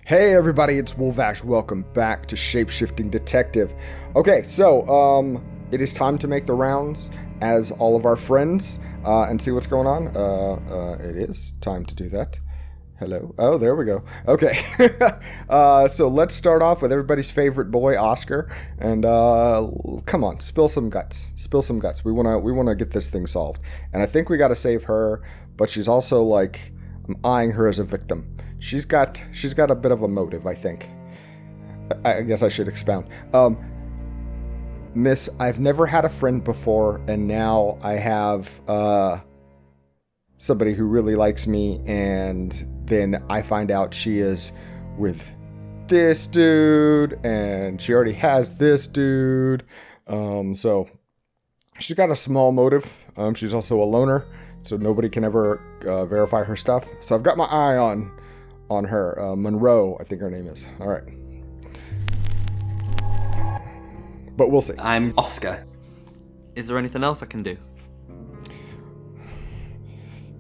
Hey everybody, it's Wolvash. Welcome back to Shapeshifting Detective. Okay, so it is time to make the rounds as all of our friends and see what's going on. It is time to do that. Hello. Oh, there we go. Okay. So let's start off with everybody's favorite boy, Oscar. And come on, spill some guts. Spill some guts. We wanna get this thing solved. And I think we got to save her, but she's also like, I'm eyeing her as a victim. She's got a bit of a motive, I think. I guess I should expound. Miss, I've never had a friend before, and now I have somebody who really likes me, and then I find out she is with this dude, and she already has this dude. So she's got a small motive. She's also a loner, so nobody can ever verify her stuff. So I've got my eye on her. Monroe, I think her name is. All right. But we'll see. I'm Oscar. Is there anything else I can do?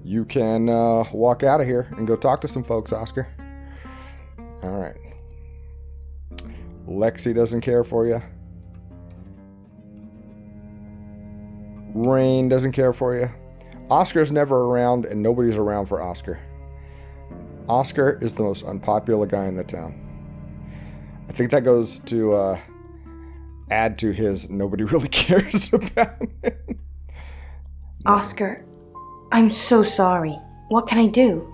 You can walk out of here and go talk to some folks, Oscar. All right. Lexi doesn't care for you. Rain doesn't care for you. Oscar's never around, and nobody's around for Oscar. Oscar is the most unpopular guy in the town. I think that goes to add to his nobody really cares about him. Oscar, I'm so sorry. What can I do?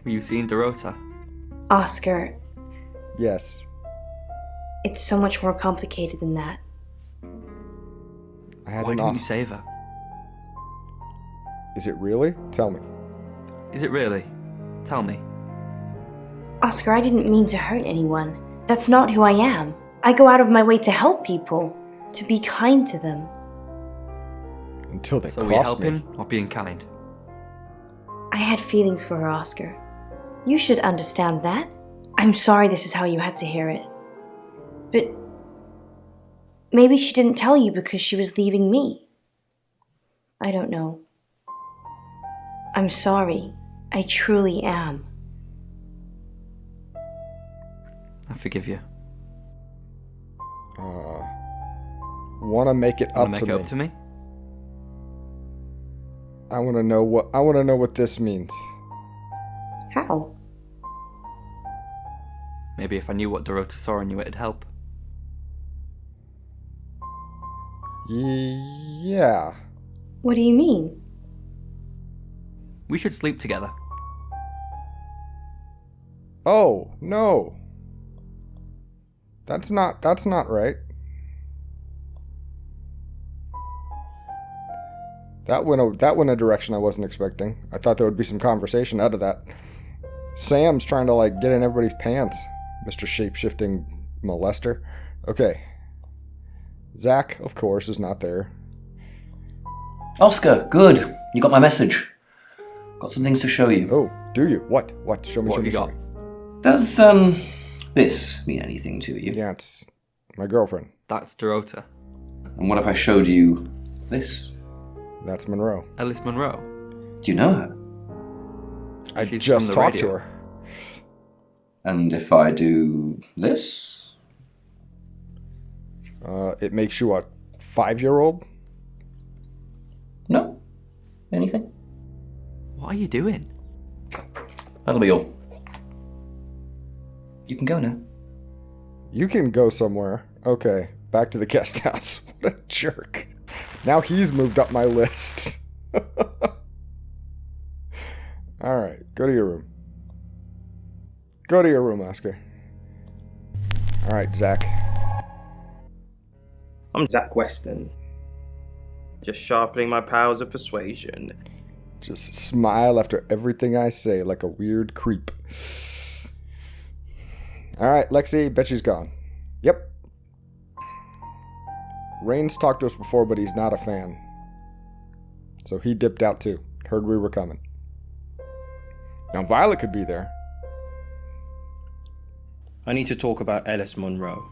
Were you seeing Dorota? Oscar, Yes. it's so much more complicated than that. I had Why an didn't you save her? Is it really? Tell me. Is it really? Tell me. Oscar, I didn't mean to hurt anyone. That's not who I am. I go out of my way to help people, to be kind to them. Until they So cross were you helping me. or being kind? I had feelings for her, Oscar. You should understand that. I'm sorry this is how you had to hear it. But maybe she didn't tell you because she was leaving me. I don't know. I'm sorry. I truly am. I forgive you. Want to make it up Wanna make to it me. up to me? I want to know what this means. How? Maybe if I knew what Dorota saw in you, it'd help. Yeah. What do you mean? We should sleep together. Oh, no. That's not right. That went a direction I wasn't expecting. I thought there would be some conversation out of that. Sam's trying to like get in everybody's pants, Mr. Shapeshifting molester. Okay. Zach, of course, is not there. Oscar, good. You got my message. Got some things to show you. Oh, do you? What? Show me. What have you got? Does this mean anything to you? Yeah, it's my girlfriend. That's Dorota. And what if I showed you this? That's Monroe. Alice Monroe. Do you know her? I She's just from the talked radio. to her. And if I do this? It makes you a 5-year-old? No? Anything? What are you doing? That'll be all. You can go now. You can go somewhere. Okay, back to the guest house. What a jerk. Now he's moved up my list. Alright, go to your room. Go to your room, Oscar. Alright, Zach. I'm Zach Weston. Just sharpening my powers of persuasion. Just smile after everything I say like a weird creep. Alright, Lexi, bet she's gone. Yep. Rain's talked to us before, but he's not a fan. So he dipped out too. Heard we were coming. Now Violet could be there. I need to talk about Alyson Monroe.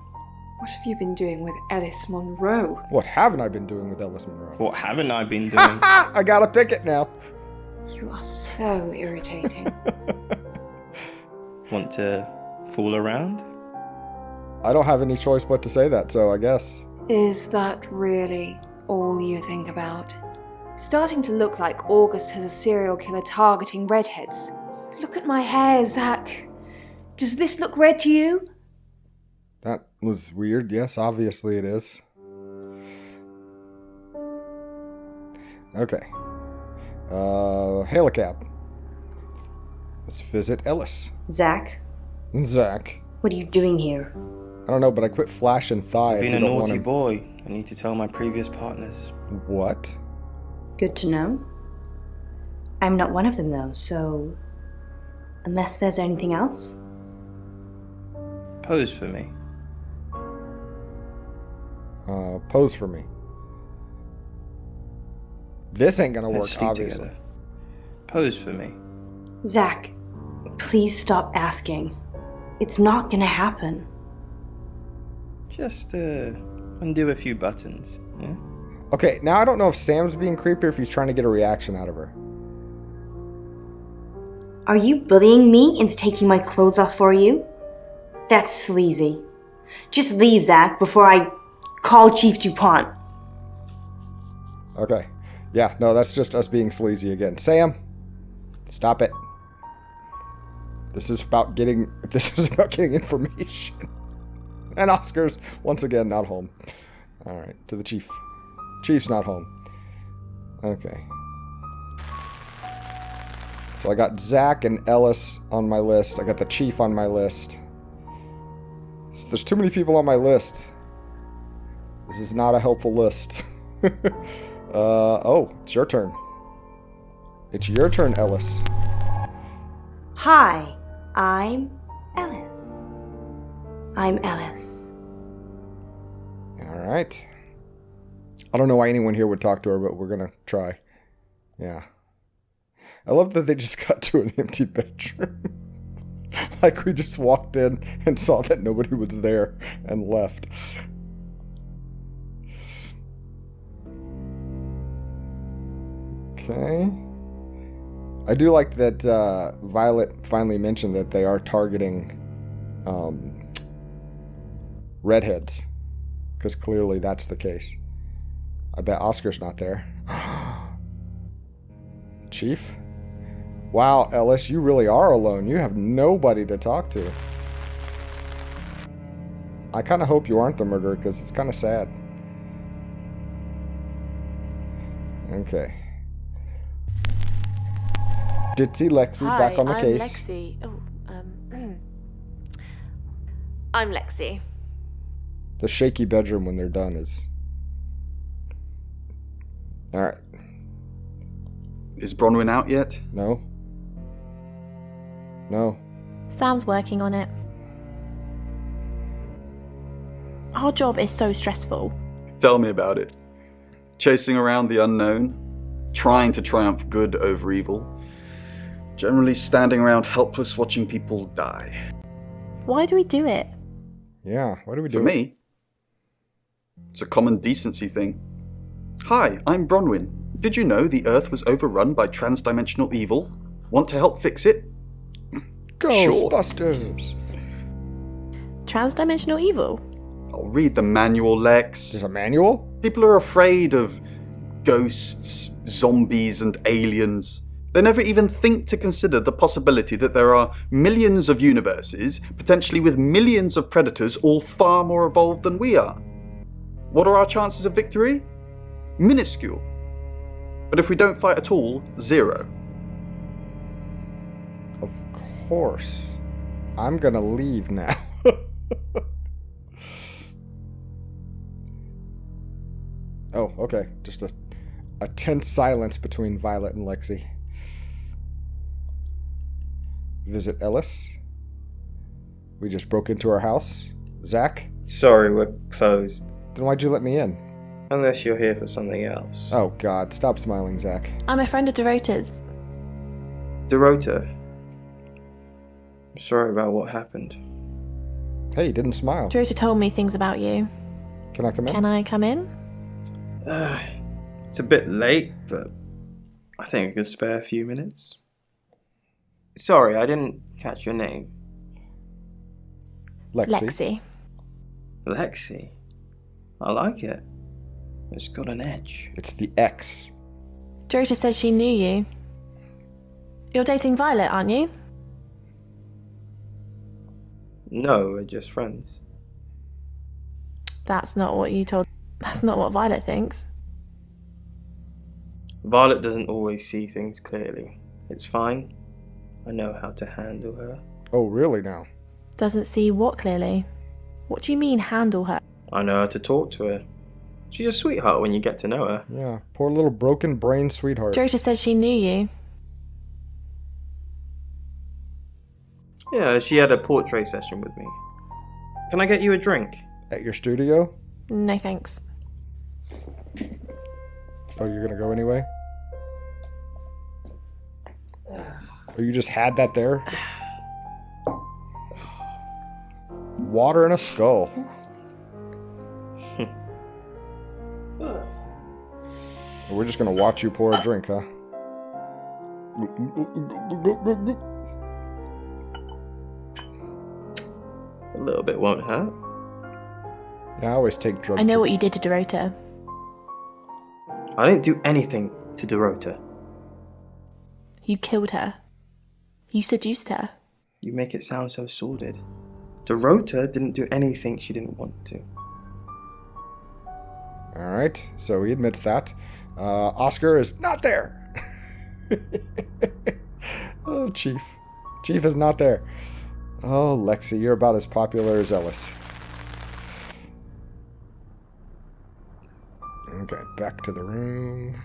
What have you been doing with Alyson Monroe? What haven't I been doing with Alyson Monroe? What haven't I been doing? I gotta pick it now. You are so irritating. Want to fool around? I don't have any choice but to say that, so I guess. Is that really all you think about? Starting to look like August has a serial killer targeting redheads. Look at my hair, Zach. Does this look red to you? That was weird. Yes, obviously it is. Okay. Hail a cab. Let's visit Ellis. Zach, Zach. what are you doing here? I don't know, but I quit Flash and Thigh. Being a naughty boy. I need to tell my previous partners. What? Good to know. I'm not one of them, though, so... Unless there's anything else? Pose for me. Pose for me. This ain't gonna Let's work, sleep obviously. together. Pose for me. Zach, please stop asking. It's not gonna happen. Just undo a few buttons. Yeah? Okay, now I don't know if Sam's being creepy or if he's trying to get a reaction out of her. Are you bullying me into taking my clothes off for you? That's sleazy. Just leave, Zach, before I call Chief DuPont. Okay. Yeah, no, that's just us being sleazy again. Sam, stop it. This is about getting information. And Oscar's once again not home. All right, to the chief. Chief's not home. Okay. So I got Zach and Ellis on my list. I got the chief on my list. There's too many people on my list. This is not a helpful list. Oh, it's your turn. It's your turn, Ellis. Hi, I'm Ellis. I'm Ellis. All right. I don't know why anyone here would talk to her, but we're going to try. Yeah. I love that they just got to an empty bedroom. Like we just walked in and saw that nobody was there and left. Okay. I do like that Violet finally mentioned that they are targeting redheads. Because clearly that's the case. I bet Oscar's not there. Chief? Wow, Ellis, you really are alone. You have nobody to talk to. I kind of hope you aren't the murderer, because it's kind of sad. Okay. Ditzy Lexi back on the case. Lexi. Oh, I'm Lexi. The shaky bedroom when they're done is... Alright. Is Bronwyn out yet? No. No. Sam's working on it. Our job is so stressful. Tell me about it. Chasing around the unknown, trying to triumph good over evil, generally standing around helpless watching people die. Why do we do it? Yeah, why do we do For me, it's a common decency thing. Hi, I'm Bronwyn. Did you know the Earth was overrun by trans-dimensional evil? Want to help fix it? Ghostbusters! Transdimensional evil? I'll read the manual, Lex. There's a manual? People are afraid of ghosts, zombies, and aliens. They never even think to consider the possibility that there are millions of universes, potentially with millions of predators, all far more evolved than we are. What are our chances of victory? Minuscule. But if we don't fight at all, 0. Of course. I'm gonna leave now. Oh, okay. Just a tense silence between Violet and Lexi. Visit Ellis. We just broke into our house. Zach? Sorry, we're closed. Then why'd you let me in? Unless you're here for something else. Oh, God. Stop smiling, Zach. I'm a friend of Dorota's. Dorota. I'm sorry about what happened. Hey, you didn't smile. Dorota told me things about you. Can I come in? Can I come in? It's a bit late, but I think I could spare a few minutes. Sorry, I didn't catch your name. Lexi. Lexi. I like it. It's got an edge. It's the X. Dorota says she knew you. You're dating Violet, aren't you? No, we're just friends. That's not what you told. That's not what Violet thinks. Violet doesn't always see things clearly. It's fine. I know how to handle her. Oh, really now? Doesn't see what clearly? What do you mean, handle her? I know how to talk to her. She's a sweetheart when you get to know her. Yeah, poor little broken brain sweetheart. Dorota says she knew you. Yeah, she had a portrait session with me. Can I get you a drink? At your studio? No thanks. Oh, you're gonna go anyway? Oh, you just had that there? Water in a skull. We're just gonna watch you pour a drink, huh? A little bit won't hurt. Yeah, I always take drugs. I know what you did to Dorota. I didn't do anything to Dorota. You killed her. You seduced her. You make it sound so sordid. Dorota didn't do anything she didn't want to. Alright, so he admits that. Oscar is not there. Oh, Chief. Chief is not there. Oh, Lexi, you're about as popular as Ellis. Okay, back to the room.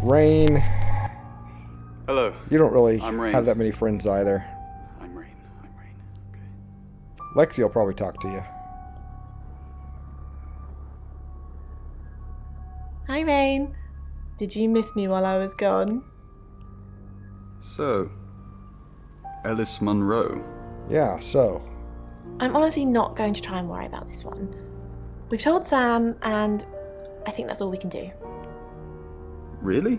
Rain. Hello. You don't really I'm Rain. have that many friends either. I'm Rain. Okay. Lexi will probably talk to you. Hi, Rain. Did you miss me while I was gone? So, Ellis Munro. Yeah, so. I'm honestly not going to try and worry about this one. We've told Sam, and I think that's all we can do. Really?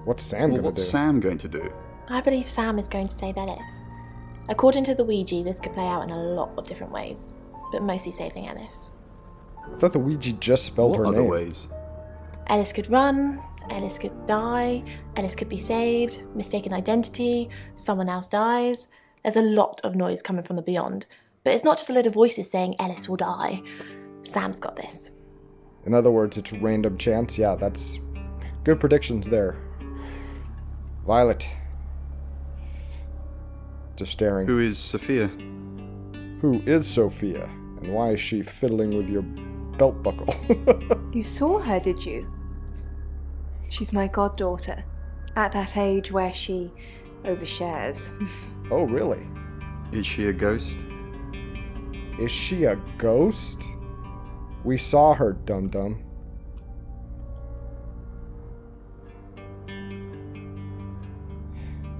What's Sam gonna What's do? Sam going to do? I believe Sam is going to save Ellis. According to the Ouija, this could play out in a lot of different ways, but mostly saving Ellis. I thought the Ouija just spelled What her other name. ways? Ellis could run, Ellis could die, Ellis could be saved, mistaken identity, someone else dies. There's a lot of noise coming from the beyond, but it's not just a load of voices saying Ellis will die. Sam's got this. In other words, it's random chance. Yeah, that's good predictions there. Violet. Just staring. Who is Sophia? Who is Sophia? And why is she fiddling with your belt buckle? You saw her, did you? She's my goddaughter, at that age where she overshares. Oh, really? Is she a ghost? Is she a ghost? We saw her, dum-dum.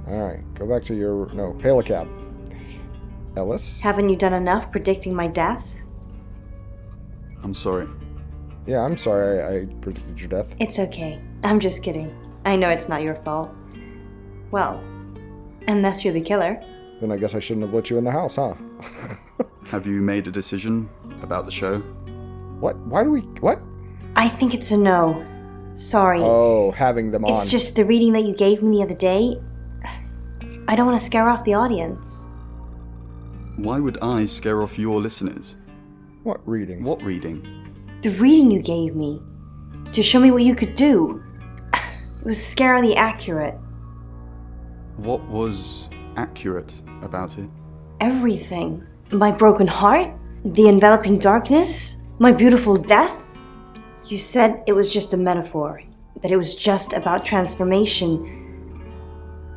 Alright, go back to your... No, hail a cab. Ellis? Haven't you done enough predicting my death? I'm sorry. Yeah, I'm sorry I predicted your death. It's okay. I'm just kidding. I know it's not your fault. Well, unless you're the killer. Then I guess I shouldn't have let you in the house, huh? Have you made a decision about the show? What? Why do we... What? I think it's a no. Sorry. Oh, having them on. It's just the reading that you gave me the other day. I don't want to scare off the audience. Why would I scare off your listeners? What reading? What reading? The reading you gave me. To show me what you could do. It was scarily accurate. What was accurate about it? Everything. My broken heart, the enveloping darkness, my beautiful death. You said it was just a metaphor, that it was just about transformation.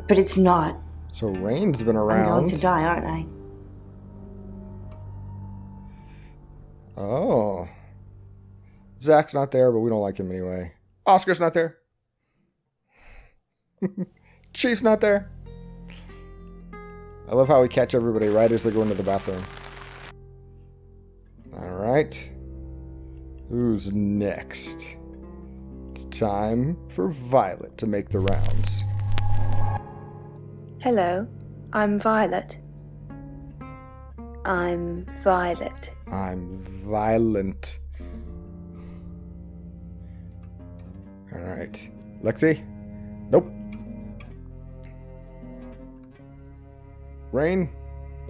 But it's not. So Rain's been around. I'm going to die, aren't I? Oh. Zach's not there, but we don't like him anyway. Oscar's not there. Chief's not there. I love how we catch everybody right as they go into the bathroom. Alright. Who's next? It's time for Violet to make the rounds. Hello, I'm Violet. I'm Violet. I'm violent. Alright. Lexi? Nope. Rain?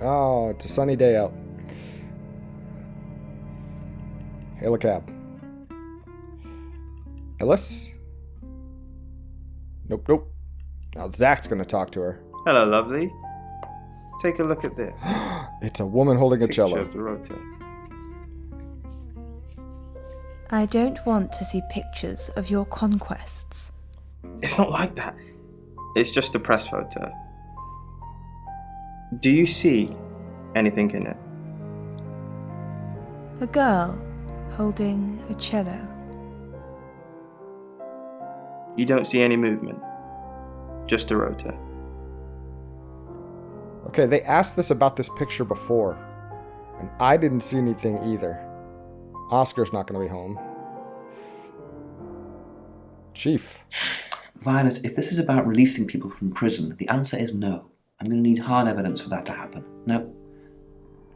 Oh, it's a sunny day out. Hail a cab. Ellis? Nope, nope. Now Zach's gonna talk to her. Hello, lovely. Take a look at this. It's a woman holding a Picture cello. of Dorota. I don't want to see pictures of your conquests. It's not like that. It's just a press photo. Do you see anything in it? A girl holding a cello. You don't see any movement. Just Dorota. Okay, they asked this about this picture before, and I didn't see anything either. Oscar's not going to be home. Chief. Violet, if this is about releasing people from prison, the answer is no. I'm going to need hard evidence for that to happen. Now,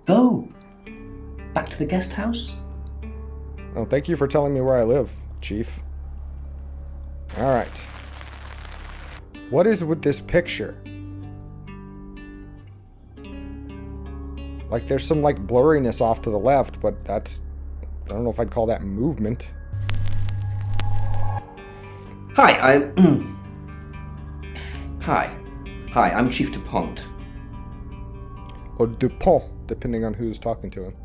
go! Back to the guest house? Oh, thank you for telling me where I live, Chief. Alright. What is with this picture? Like, there's some, like, blurriness off to the left, but that's... I don't know if I'd call that movement. Hi, Hi, I'm Chief DuPont. Or Dupont, depending on who's talking to him.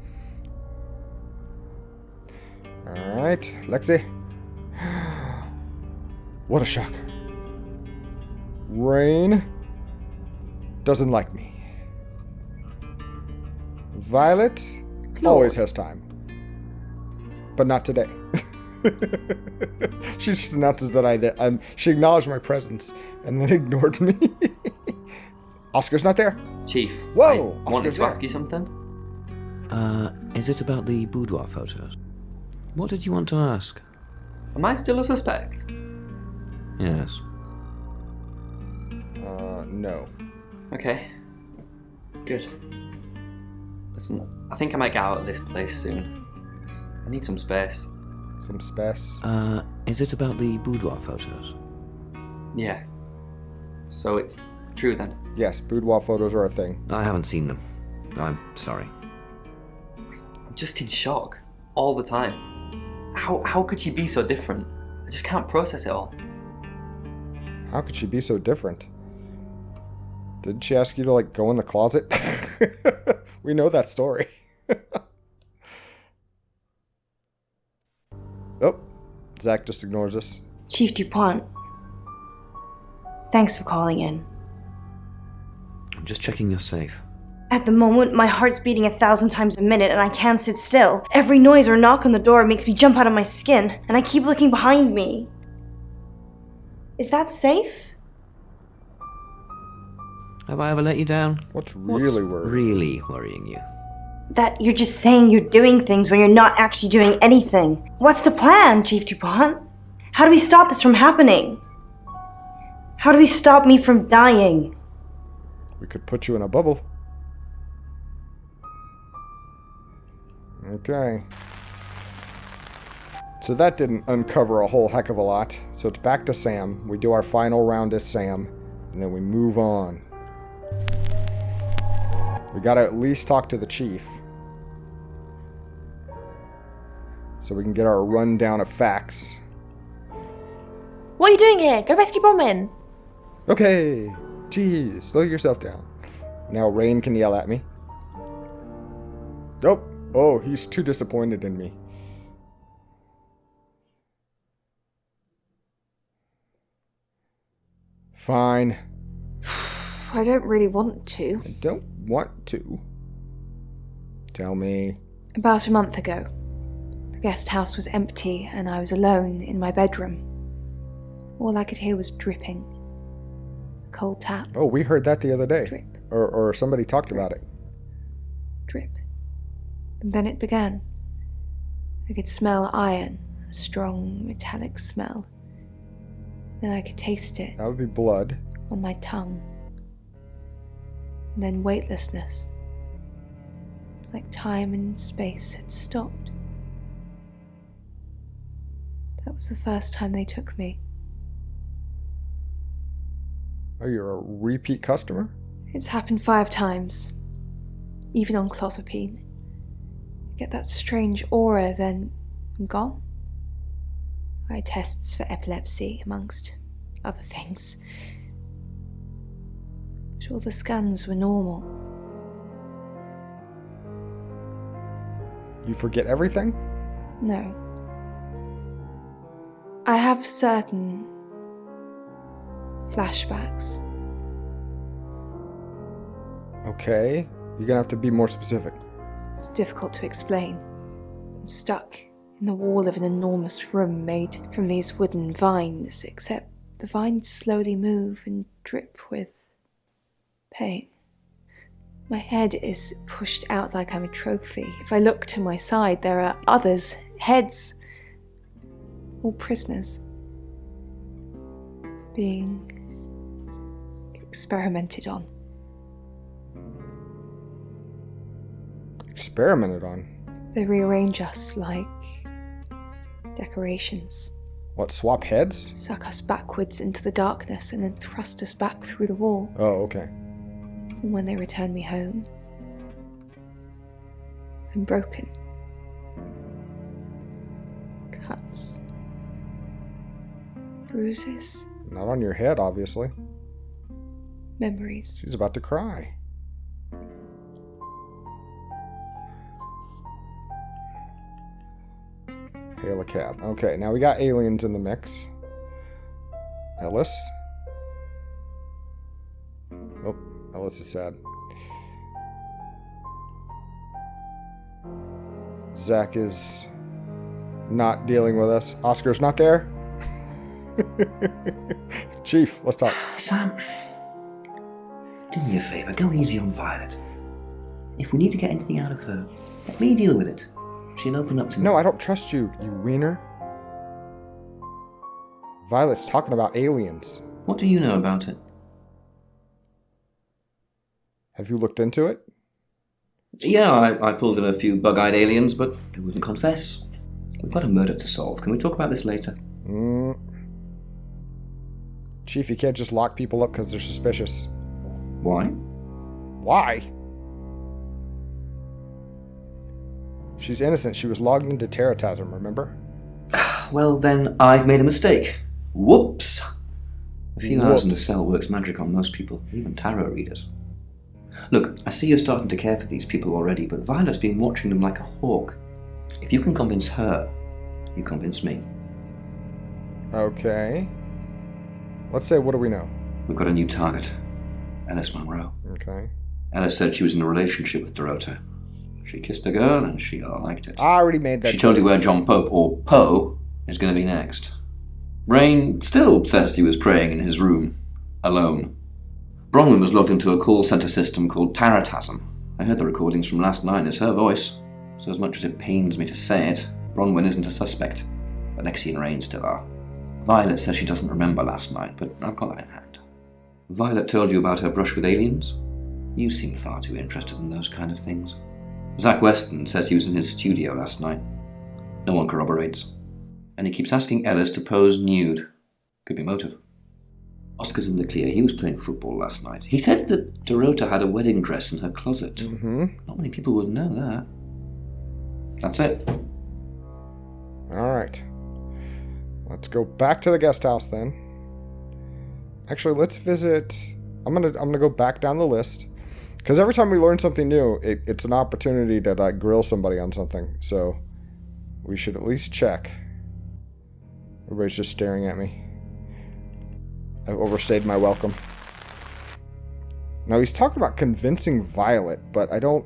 Alright, Lexi. What a shocker. Rain doesn't like me. Violet always has time. But not today. She just announces that she acknowledged my presence and then ignored me. Oscar's not there. Chief, Whoa! I wanted Oscar's to there. ask you something. Is it about the boudoir photos? What did you want to ask? Am I still a suspect? Yes. No. Okay. Good. Listen, I think I might get out of this place soon. I need some space. Some space? Is it about the boudoir photos? Yeah. So it's true then? Yes, boudoir photos are a thing. I haven't seen them. I'm sorry. I'm just in shock. All the time. How could she be so different? I just can't process it all. How could she be so different? Didn't she ask you to, like, go in the closet? We know that story. Oh, Zach just ignores us. Chief DuPont, thanks for calling in. I'm just checking you're safe. At the moment, my heart's beating 1,000 times a minute and I can't sit still. Every noise or knock on the door makes me jump out of my skin, and I keep looking behind me. Is that safe? Have I ever let you down? What's really worrying you? That you're just saying you're doing things when you're not actually doing anything. What's the plan, Chief DuPont? How do we stop this from happening? How do we stop me from dying? We could put you in a bubble. Okay. So that didn't uncover a whole heck of a lot. So it's back to Sam. We do our final round as Sam, and then we move on. We gotta at least talk to the chief, so we can get our rundown of facts. What are you doing here? Go rescue Bronwyn. Okay. Jeez, slow yourself down. Now Rain can yell at me. Nope. Oh, he's too disappointed in me. Fine. I don't really want to. I don't want to. Tell me. About a month ago, the guest house was empty and I was alone in my bedroom. All I could hear was dripping. A cold tap. Oh, we heard that the other day. Drip. Or somebody talked about it. Drip. And then it began. I could smell iron, a strong metallic smell. Then I could taste it. That would be blood. On my tongue. And then weightlessness. like time and space had stopped. That was the first time they took me. Oh, you're a repeat customer? It's happened 5 times, even on clozapine. I get that strange aura, then I'm gone. Eye tests for epilepsy, amongst other things. But all the scans were normal. You forget everything? No. I have certain flashbacks. Okay. You're gonna have to be more specific. It's difficult to explain. I'm stuck in the wall of an enormous room made from these wooden vines, except the vines slowly move and drip with pain. My head is pushed out like I'm a trophy. If I look to my side, there are others, heads, all prisoners, being experimented on. Experimented on? They rearrange us like decorations. What, swap heads? Suck us backwards into the darkness and then thrust us back through the wall. Oh, okay. And when they return me home, I'm broken. Cuts. Bruises. Not on your head, obviously. Memories. She's about to cry. Hail a cab. Okay, now we got aliens in the mix. Ellis. Oh, Ellis is sad. Zach is not dealing with us. Oscar's not there. Chief, let's talk. Sam, do me a favour, go easy on Violet. If we need to get anything out of her, let me deal with it. She'll open up to me. No, I don't trust you, you wiener. Violet's talking about aliens. What do you know about it? Have you looked into it? Yeah, I pulled in a few bug-eyed aliens, but they wouldn't confess. We've got a murder to solve. Can we talk about this later? Chief, you can't just lock people up because they're suspicious. Why? Why? She's innocent. She was logged into Terratasm, remember? Well, then I've made a mistake. Whoops! A few hours in the cell works magic on most people, even tarot readers. Look, I see you're starting to care for these people already, but Violet's been watching them like a hawk. If you can convince her, you convince me. Okay. Let's say, what do we know? We've got a new target. Alice Monroe. Okay. Alice said she was in a relationship with Dorota. She kissed a girl and she liked it. I already made that. She told you where John Pope, or Poe, is going to be next. Rain still says he was praying in his room, alone. Bronwyn was logged into a call centre system called Terratasm. I heard the recordings from last night. It's her voice. So as much as it pains me to say it, Bronwyn isn't a suspect. But Lexi and Rain still are. Violet says she doesn't remember last night, but I've got that in hand. Violet told you about her brush with aliens? You seem far too interested in those kind of things. Zach Weston says he was in his studio last night. No one corroborates. And he keeps asking Ellis to pose nude. Could be motive. Oscar's in the clear. He was playing football last night. He said that Dorota had a wedding dress in her closet. Mm-hmm. Not many people would know that. That's it. All right. Let's go back to the guest house then. Actually, let's visit. I'm gonna go back down the list because every time we learn something new, it's an opportunity to like grill somebody on something. So we should at least check. Everybody's just staring at me. I've overstayed my welcome. Now he's talking about convincing Violet, but I don't.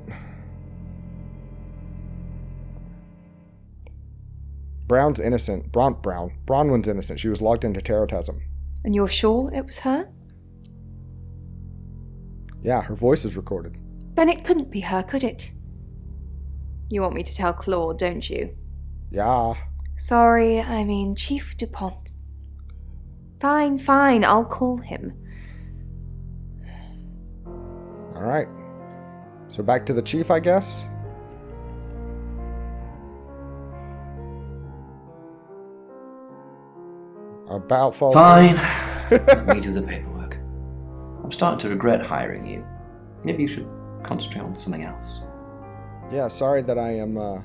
Brown's innocent. Bronwyn's innocent. She was logged into Terratasm. And you're sure it was her? Yeah, her voice is recorded. Then it couldn't be her, could it? You want me to tell Claude, don't you? Yeah. Sorry, I mean Chief DuPont. Fine, I'll call him. Alright. So back to the chief, I guess? About false. Fine. Let me do the paperwork. I'm starting to regret hiring you. Maybe you should concentrate on something else. Yeah, sorry that I am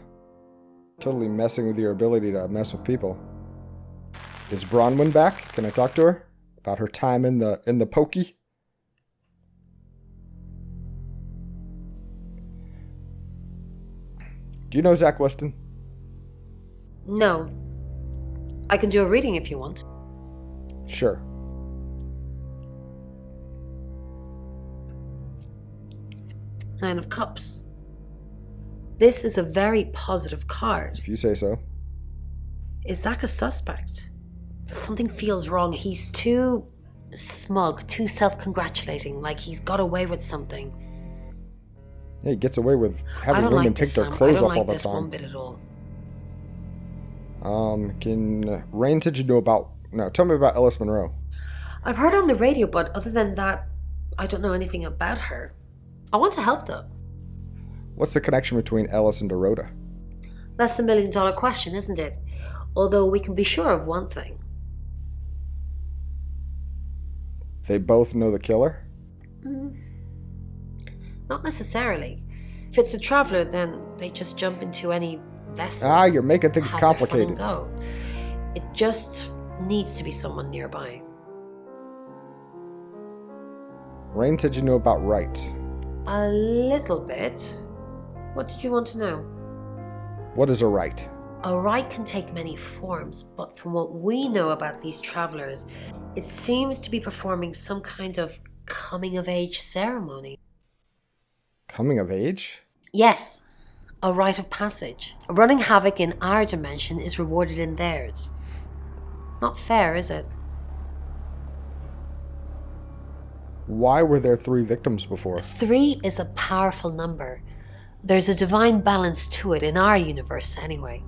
totally messing with your ability to mess with people. Is Bronwyn back? Can I talk to her about her time in the pokey? Do you know Zach Weston? No. I can do a reading if you want. Sure. Nine of Cups. This is a very positive card. If you say so. Is Zach a suspect? Something feels wrong. He's too smug, too self-congratulating, like he's got away with something. Yeah, he gets away with I having don't women like take this, their Sam. clothes I don't off like all the this one time. bit at all. Can Rain said you know about? No, tell me about Ellis Monroe. I've heard on the radio, but other than that, I don't know anything about her. I want to help though. What's the connection between Ellis and Dorota? That's the million-dollar question, isn't it? Although we can be sure of one thing. They both know the killer? Not necessarily. If it's a traveler, then they just jump into any vessel. Ah, you're making things have their fun complicated. and go. It just needs to be someone nearby. Rain said you know about rights. A little bit. What did you want to know? What is a right? A rite can take many forms, but from what we know about these travelers, it seems to be performing some kind of coming-of-age ceremony. Coming of age? Yes, a rite of passage. Running havoc in our dimension is rewarded in theirs. Not fair, is it? Why were there 3 victims before? 3 is a powerful number. There's a divine balance to it in our universe anyway.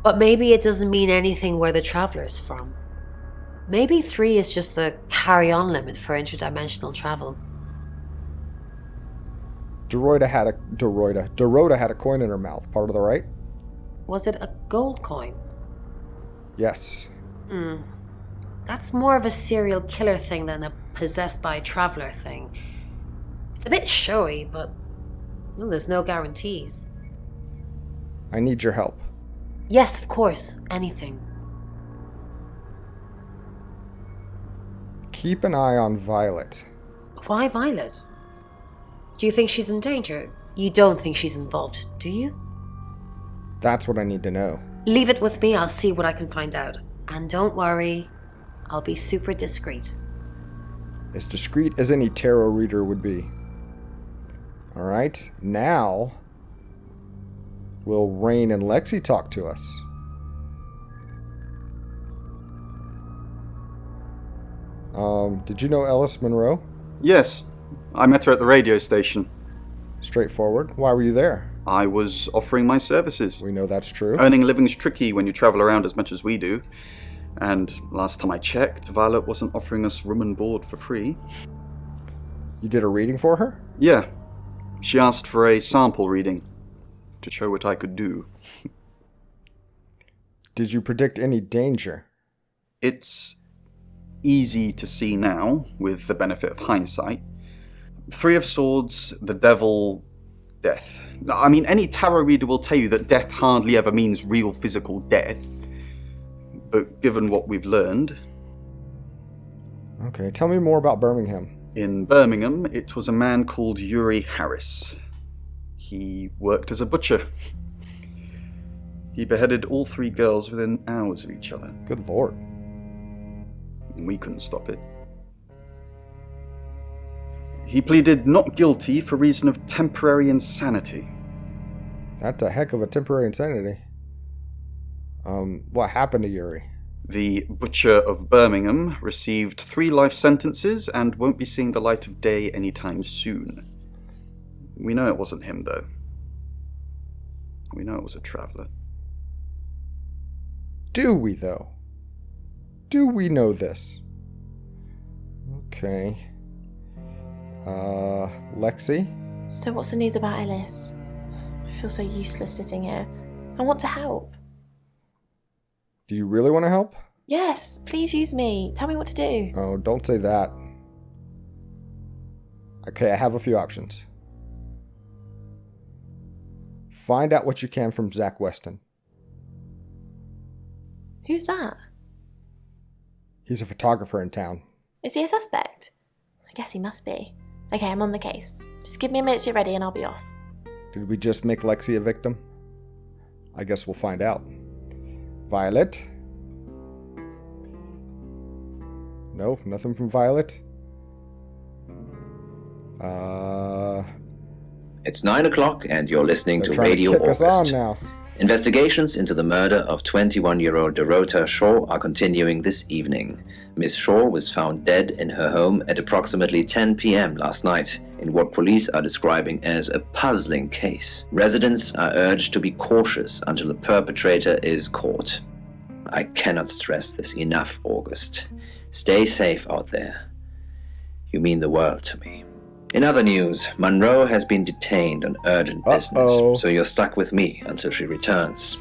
But maybe it doesn't mean anything where the traveler's from. Maybe 3 is just the carry-on limit for interdimensional travel. Dorota had a coin in her mouth. Part of the right? Was it a gold coin? Yes. That's more of a serial killer thing than a possessed by a traveler thing. It's a bit showy, but there's no guarantees. I need your help. Yes, of course. Anything. Keep an eye on Violet. Why Violet? Do you think she's in danger? You don't think she's involved, do you? That's what I need to know. Leave it with me, I'll see what I can find out. And don't worry, I'll be super discreet. As discreet as any tarot reader would be. Alright, now will Rain and Lexi talk to us? Did you know Ellis Monroe? Yes, I met her at the radio station. Straightforward. Why were you there? I was offering my services. We know that's true. Earning a living's tricky when you travel around as much as we do. And last time I checked, Violet wasn't offering us room and board for free. You did a reading for her? Yeah. She asked for a sample reading to show what I could do. Did you predict any danger? It's easy to see now, with the benefit of hindsight. 3 of Swords, the Devil, death. I mean, any tarot reader will tell you that death hardly ever means real physical death. But given what we've learned... Okay, tell me more about Birmingham. In Birmingham, it was a man called Yuri Harris. He worked as a butcher. He beheaded all 3 girls within hours of each other. Good lord. We couldn't stop it. He pleaded not guilty for reason of temporary insanity. That's a heck of a temporary insanity. What happened to Yuri? The Butcher of Birmingham received 3 life sentences and won't be seeing the light of day anytime soon. We know it wasn't him, though. We know it was a traveler. Do we, though? Do we know this? Okay. Lexi? So what's the news about Ellis? I feel so useless sitting here. I want to help. Do you really want to help? Yes, please use me. Tell me what to do. Oh, don't say that. Okay, I have a few options. Find out what you can from Zach Weston. Who's that? He's a photographer in town. Is he a suspect? I guess he must be. Okay, I'm on the case. Just give me a minute to get ready and I'll be off. Did we just make Lexi a victim? I guess we'll find out. Violet? No, nothing from Violet. It's 9 o'clock and you're listening to trying Radio to kick August. us on now. Investigations into the murder of 21-year-old Dorota Shaw are continuing this evening. Miss Shaw was found dead in her home at approximately 10 p.m. last night in what police are describing as a puzzling case. Residents are urged to be cautious until the perpetrator is caught. I cannot stress this enough, August. Stay safe out there. You mean the world to me. In other news, Monroe has been detained on urgent business, so you're stuck with me until she returns.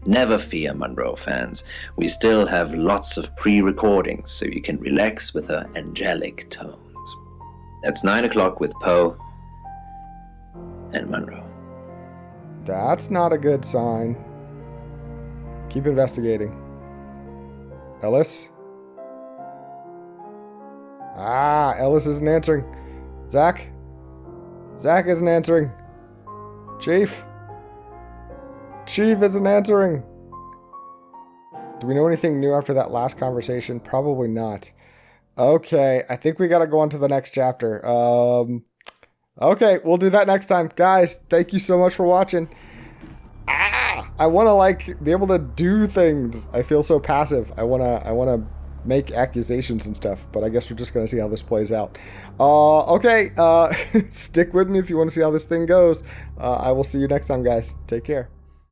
Never fear, Monroe fans. We still have lots of pre-recordings, so you can relax with her angelic tones. That's 9 o'clock with Poe and Monroe. That's not a good sign. Keep investigating. Ellis? Ellis isn't answering. Zach? Zach isn't answering. Chief? Chief isn't answering. Do we know anything new after that last conversation? Probably not. Okay, I think we gotta go on to the next chapter. Okay, we'll do that next time. Guys, thank you so much for watching. I want to be able to do things. I feel so passive. I want to make accusations and stuff, but I guess we're just going to see how this plays out. Okay, stick with me if you want to see how this thing goes. I will see you next time, guys. Take care.